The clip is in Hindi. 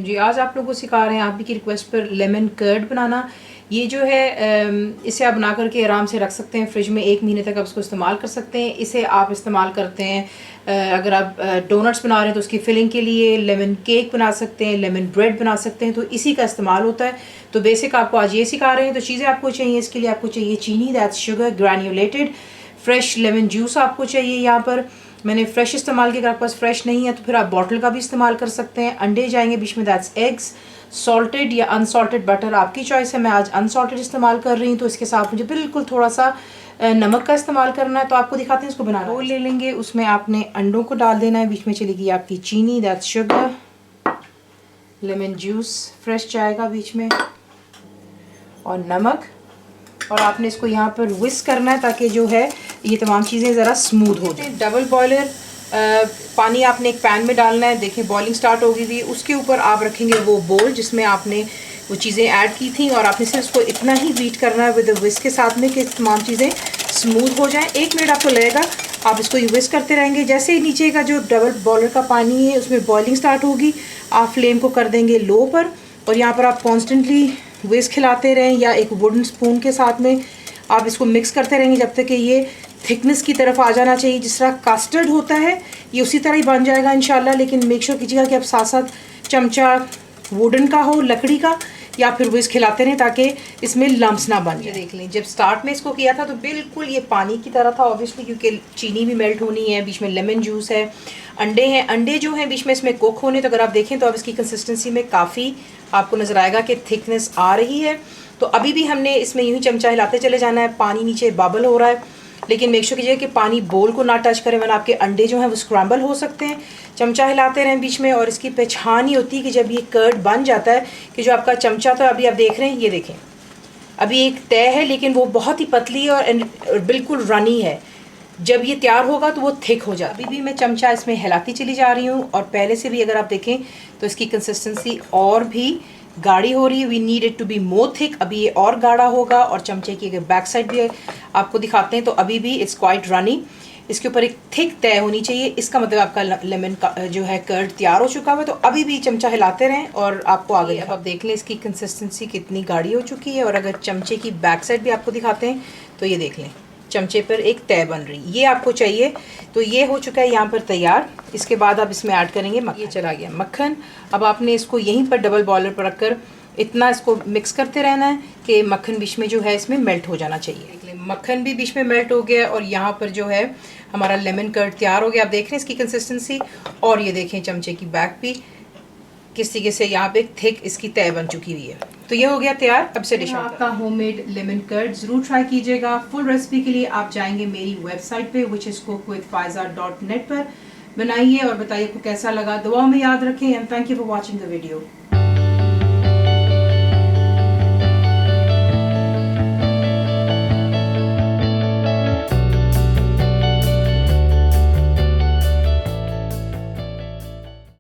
जी, आज आप लोगों को सिखा रहे हैं आप ही की रिक्वेस्ट पर लेमन कर्ड बनाना। ये जो है इसे आप बना करके आराम से रख सकते हैं फ्रिज में, 1 महीने तक आप इसको इस्तेमाल कर सकते हैं। इसे आप इस्तेमाल करते हैं अगर आप डोनट्स बना रहे हैं तो उसकी फिलिंग के लिए, लेमन केक बना सकते हैं, लेमन ब्रेड बना सकते हैं, तो इसी का इस्तेमाल होता है। तो बेसिक आपको आज ये सिखा रहे हैं। तो चीज़ें आपको चाहिए, इसके लिए आपको चाहिए चीनी, that's sugar granulated, fresh lemon juice आपको चाहिए। यहाँ पर मैंने फ्रेश इस्तेमाल किया, अगर आपके पास फ्रेश नहीं है तो फिर आप बॉटल का भी इस्तेमाल कर सकते हैं। अंडे जाएंगे बीच में, दैट्स एग्स, सॉल्टेड या अनसॉल्टेड बटर आपकी चॉइस है। मैं आज अनसॉल्टेड इस्तेमाल कर रही हूँ, तो इसके साथ मुझे बिल्कुल थोड़ा सा नमक का इस्तेमाल करना है। तो आपको दिखाते हैं इसको बनाना। वो ले लेंगे, उसमें आपने अंडों को डाल देना है, बीच में चलेगी आपकी चीनी, that's sugar, lemon juice fresh जाएगा बीच में, और नमक, और आपने इसको यहाँ पर विस्क करना है ताकि जो है ये तमाम चीज़ें ज़रा स्मूथ हो जाए। डबल बॉयलर पानी आपने एक पैन में डालना है। देखिए बॉइलिंग स्टार्ट हो गई थी। उसके ऊपर आप रखेंगे वो बोल जिसमें आपने वो चीज़ें ऐड की थी, और आपने सिर्फ इसको इतना ही बीट करना है विद विस्क के साथ में कि तमाम चीज़ें स्मूथ हो जाएं। 1 मिनट आपको लगेगा, आप इसको विस्क करते रहेंगे। जैसे ही नीचे का जो डबल बॉयलर का पानी है उसमें बॉइलिंग स्टार्ट होगी, आप फ्लेम को कर देंगे लो पर, और यहाँ पर आप कॉन्स्टेंटली विस्क खिलाते रहें, या एक वुडन स्पून के साथ में आप इसको मिक्स करते रहेंगे जब तक कि ये थिकनेस की तरफ आ जाना चाहिए। जिस तरह कस्टर्ड होता है ये उसी तरह ही बन जाएगा इंशाल्लाह। लेकिन मेक श्योर कीजिएगा कि आप साथ साथ चमचा वुडन का हो, लकड़ी का, या फिर विस्क खिलाते रहें ताकि इसमें लम्स ना बन जाए। देख लें, जब स्टार्ट में इसको किया था तो बिल्कुल ये पानी की तरह था ऑब्वियसली, क्योंकि चीनी भी मेल्ट होनी है, बीच में लेमन जूस है, अंडे हैं, अंडे जो हैं बीच में इसमें कुक होने। तो अगर आप देखें तो अब इसकी कंसिस्टेंसी में काफ़ी आपको नज़र आएगा कि थिकनेस आ रही है। तो अभी भी हमने इसमें यूँ ही चमचा हिलाते चले जाना है। पानी नीचे बबल हो रहा है, लेकिन मेक श्योर कीजिए कि पानी बोल को ना टच करे, वरना आपके अंडे जो हैं वो स्क्रैम्बल हो सकते हैं। चमचा हिलाते रहें बीच में, और इसकी पहचान ही होती है कि जब ये कर्ड बन जाता है कि जो आपका चमचा, तो अभी आप देख रहे हैं, ये देखें अभी एक तय है लेकिन वो बहुत ही पतली है और बिल्कुल रनी है। जब ये तैयार होगा तो वो थिक हो जाए। अभी भी मैं चमचा इसमें हिलाती चली जा रही हूँ, और पहले से भी अगर आप देखें तो इसकी कंसिस्टेंसी और भी गाढ़ी हो रही है। We need it to be more thick. अभी ये और गाढ़ा होगा, और चमचे की बैक साइड भी आपको दिखाते हैं तो अभी भी इट्स क्वाइट रनी। इसके ऊपर एक थिक तय होनी चाहिए। इसका मतलब आपका लेमन का जो है कर्ड तैयार हो चुका है। तो अभी भी चमचा हिलाते रहें और आपको आगे अब आप देख लें इसकी कंसिस्टेंसी कितनी गाढ़ी हो चुकी है। और अगर चमचे की बैक साइड भी आपको दिखाते हैं तो ये देख लें चमचे पर एक तय बन रही, ये आपको चाहिए। तो ये हो चुका है यहाँ पर तैयार। इसके बाद आप इसमें ऐड करेंगे मक्खन। ये चला गया मक्खन। अब आपने इसको यहीं पर डबल बॉयलर पर रखकर इतना इसको मिक्स करते रहना है कि मक्खन बीच में जो है इसमें मेल्ट हो जाना चाहिए। मक्खन भी बीच में मेल्ट हो गया, और यहाँ पर जो है हमारा लेमन कर्ड तैयार हो गया। आप देख रहे हैं इसकी कंसिस्टेंसी, और ये देखें चमचे की बैक भी किस तरीके से यहाँ पे थिक इसकी तय बन चुकी हुई है। तो ये हो गया तैयार। अब से डिश आपका होममेड लेमन कर्ड ज़रूर ट्राई कीजिएगा। फुल रेसिपी के लिए आप जाएंगे मेरी वेबसाइट पे which is cook with faiza.net पर। बनाइए और बताइए आपको कैसा लगा। दुआओं में याद रखें, and thank you for watching the video.